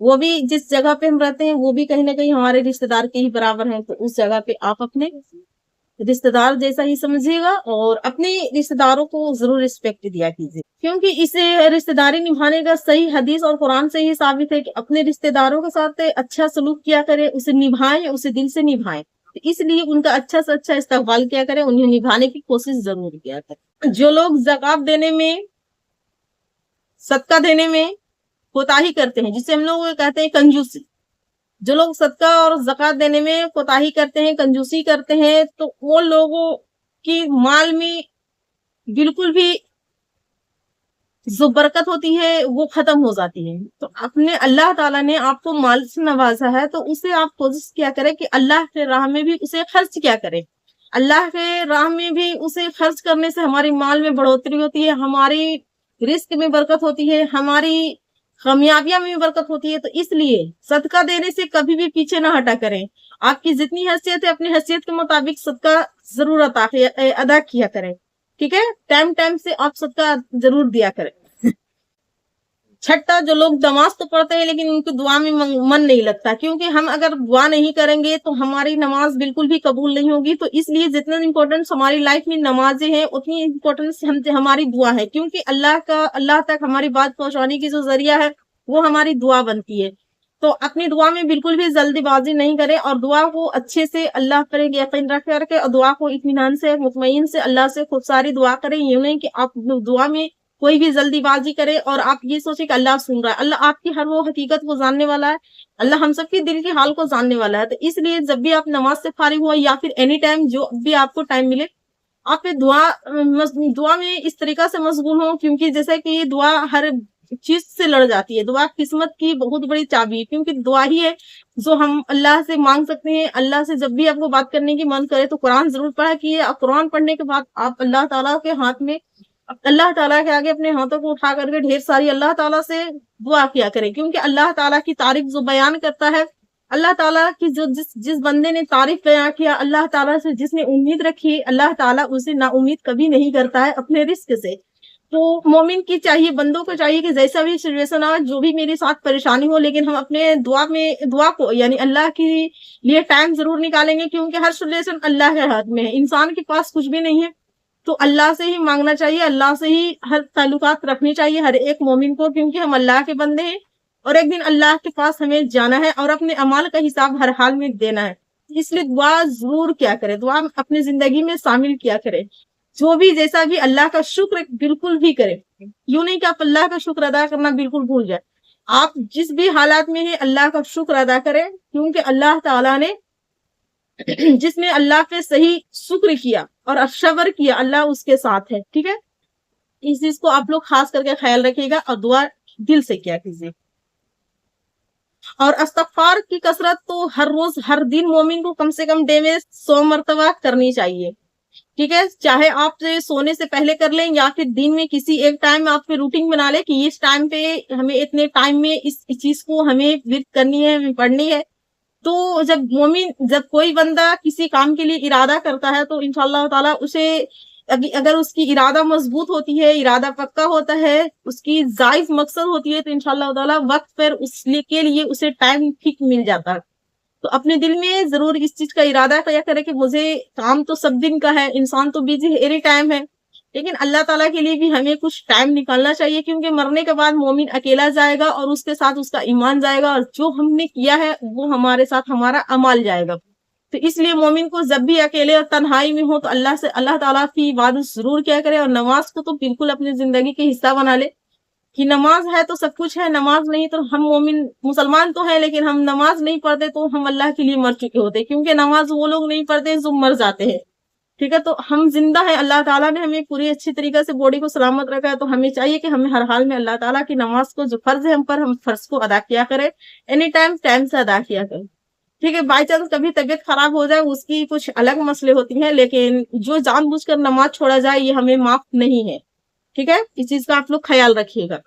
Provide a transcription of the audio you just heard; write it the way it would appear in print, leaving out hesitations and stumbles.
وہ بھی جس جگہ پہ ہم رہتے ہیں وہ بھی کہیں نہ کہیں ہمارے رشتے دار کے ہی برابر ہیں، تو اس جگہ پہ آپ اپنے رشتے دار جیسا ہی سمجھیے گا اور اپنے رشتے داروں کو ضرور رسپیکٹ دیا کیجیے، کیونکہ اسے رشتے داری نبھانے کا صحیح حدیث اور قرآن سے ہی ثابت ہے کہ اپنے رشتے داروں کے ساتھ اچھا سلوک کیا کرے، اسے نبھائیں، اسے دل سے نبھائیں، اس لیے ان کا اچھا سے اچھا استقبال کیا کرے، انہیں نبھانے کی کوشش ضرور کیا کرے۔ جو لوگ زکوٰۃ دینے میں، صدقہ دینے میں کوتاہی کرتے ہیں، جسے ہم لوگ کہتے ہیں کنجوسی، جو لوگ صدقہ اور زکوٰۃ دینے میں کوتاہی کرتے ہیں، کنجوسی کرتے ہیں، تو وہ لوگوں کی مال میں بالکل بھی جو برکت ہوتی ہے وہ ختم ہو جاتی ہے۔ تو اپنے اللہ تعالیٰ نے آپ کو مال سے نوازا ہے تو اسے آپ کوشش کیا کریں کہ اللہ کے راہ میں بھی اسے خرچ کیا کریں، اللہ کے راہ میں بھی اسے خرچ کرنے سے ہماری مال میں بڑھوتری ہوتی ہے، ہماری رزق میں برکت ہوتی ہے، ہماری کامیابیاں میں بھی برکت ہوتی ہے۔ تو اس لیے صدقہ دینے سے کبھی بھی پیچھے نہ ہٹا کریں، آپ کی جتنی حیثیت ہے اپنی حیثیت کے مطابق صدقہ ضرور ادا کیا کریں، ٹھیک ہے، ٹائم ٹائم سے آپ صدقہ ضرور دیا کریں۔ چھٹا، جو لوگ نماز تو پڑھتے ہیں لیکن ان کی دعا میں من نہیں لگتا، کیونکہ ہم اگر دعا نہیں کریں گے تو ہماری نماز بالکل بھی قبول نہیں ہوگی۔ تو اس لیے جتنا امپورٹنس ہماری لائف میں نمازیں ہیں اتنی امپورٹنس ہماری دعا ہے، کیونکہ اللہ تک ہماری بات پہنچانے کی جو ذریعہ ہے وہ ہماری دعا بنتی ہے۔ تو اپنی دعا میں بالکل بھی جلدی بازی نہیں کرے اور دعا کو اچھے سے اللہ پر یقین رکھ کر کے اور دعا کو اطمینان سے، مطمئن سے اللہ سے خوب ساری دعا کریں۔ یہ نہیں کہ آپ دعا میں کوئی بھی جلدی بازی کرے اور آپ یہ سوچیں کہ اللہ سن رہا ہے۔ اللہ آپ کی ہر وہ حقیقت کو جاننے والا ہے، اللہ ہم سب کے دل کے حال کو جاننے والا ہے۔ تو اس لیے جب بھی آپ نماز سے فارغ ہو یا پھر اینی ٹائم جو بھی آپ کو ٹائم ملے، آپ دعا میں اس طریقہ سے مشغول ہوں، کیونکہ جیسے کہ یہ دعا ہر چیز سے لڑ جاتی ہے، دعا قسمت کی بہت بڑی چابی ہے، کیونکہ دعا ہی ہے جو ہم اللہ سے مانگ سکتے ہیں۔ اللہ سے جب بھی آپ کو بات کرنے کی من کرے تو قرآن ضرور پڑھا کیجیے، اور قرآن پڑھنے کے بعد آپ اللہ تعالیٰ کے ہاتھ میں، اللہ تعالیٰ کے آگے اپنے ہاتھوں کو اٹھا کر کے ڈھیر ساری اللہ تعالیٰ سے دعا کیا کریں، کیونکہ اللہ تعالیٰ کی تعریف جو بیان کرتا ہے، اللہ تعالیٰ کی جو جس بندے نے تعریف بیان کیا، اللہ تعالیٰ سے جس نے امید رکھی، اللہ تعالیٰ اسے نا امید کبھی نہیں کرتا ہے اپنے رزق سے۔ تو مومن کی چاہیے، بندوں کو چاہیے کہ جیسا بھی سچویشن آئے، جو بھی میرے ساتھ پریشانی ہو، لیکن ہم اپنے دعا کو یعنی اللہ کے لیے ٹائم ضرور نکالیں گے، کیونکہ ہر سچویشن اللہ کے ہاتھ میں ہے، انسان کے پاس کچھ بھی نہیں ہے، تو اللہ سے ہی مانگنا چاہیے، اللہ سے ہی ہر تعلقات رکھنی چاہیے ہر ایک مومن کو، کیونکہ ہم اللہ کے بندے ہیں اور ایک دن اللہ کے پاس ہمیں جانا ہے اور اپنے اعمال کا حساب ہر حال میں دینا ہے۔ اس لیے دعا ضرور کیا کرے، دعا اپنی زندگی میں شامل کیا کرے، جو بھی جیسا بھی اللہ کا شکر بالکل بھی کرے، یوں نہیں کہ آپ اللہ کا شکر ادا کرنا بالکل بھول جائے، آپ جس بھی حالات میں ہیں اللہ کا شکر ادا کریں، کیونکہ اللہ تعالیٰ نے جس نے اللہ پہ صحیح شکر کیا اور صبر کیا، اللہ اس کے ساتھ ہے، ٹھیک ہے، اس چیز کو آپ لوگ خاص کر کے خیال رکھیے گا اور دعا دل سے کیا کیجیے۔ اور استغفار کی کثرت تو ہر روز ہر دن مومن کو کم سے کم ڈے میں 100 مرتبہ کرنی چاہیے، ٹھیک ہے، چاہے آپ سونے سے پہلے کر لیں یا پھر دن میں کسی ایک ٹائم آپ پہ روٹین بنا لیں کہ اس ٹائم پہ ہمیں اتنے ٹائم میں اس چیز کو ہمیں ورد کرنی ہے، ہمیں پڑھنی ہے۔ تو جب کوئی بندہ کسی کام کے لیے ارادہ کرتا ہے تو انشاءاللہ تعالیٰ اسے، اگر اس کی ارادہ مضبوط ہوتی ہے، ارادہ پکا ہوتا ہے، اس کی جائز مقصد ہوتی ہے، تو انشاءاللہ تعالیٰ وقت پر اس کے لیے اسے ٹائم ٹھیک مل جاتا ہے۔ تو اپنے دل میں ضرور اس چیز کا ارادہ کیا کرے کہ مجھے کام تو سب دن کا ہے، انسان تو بیزی ایری ٹائم ہے، لیکن اللہ تعالیٰ کے لیے بھی ہمیں کچھ ٹائم نکالنا چاہیے، کیونکہ مرنے کے بعد مومن اکیلا جائے گا اور اس کے ساتھ اس کا ایمان جائے گا، اور جو ہم نے کیا ہے وہ ہمارے ساتھ ہمارا عمل جائے گا۔ تو اس لیے مومن کو جب بھی اکیلے اور تنہائی میں ہو تو اللہ تعالیٰ کی عبادت ضرور کیا کرے، اور نماز کو تو بالکل اپنی زندگی کے حصہ بنا لے، کہ نماز ہے تو سب کچھ ہے، نماز نہیں تو ہم مومن مسلمان تو ہیں لیکن ہم نماز نہیں پڑھتے تو ہم اللہ کے لیے مر چکے ہوتے، کیونکہ نماز وہ لوگ نہیں پڑھتے جو مر جاتے ہیں، ٹھیک ہے۔ تو ہم زندہ ہیں، اللہ تعالیٰ نے ہمیں پوری اچھی طریقے سے باڈی کو سلامت رکھا ہے، تو ہمیں چاہیے کہ ہمیں ہر حال میں اللہ تعالیٰ کی نماز کو جو فرض ہے ہم پر، ہم فرض کو ادا کیا کریں، اینی ٹائم سے ادا کیا کریں، ٹھیک ہے۔ بائی چانس کبھی طبیعت خراب ہو جائے اس کی کچھ الگ مسئلے ہوتی ہیں، لیکن جو جان بوجھ کر نماز چھوڑا جائے یہ ہمیں معاف نہیں ہے، ٹھیک ہے، اس چیز کا آپ لوگ خیال رکھیے گا۔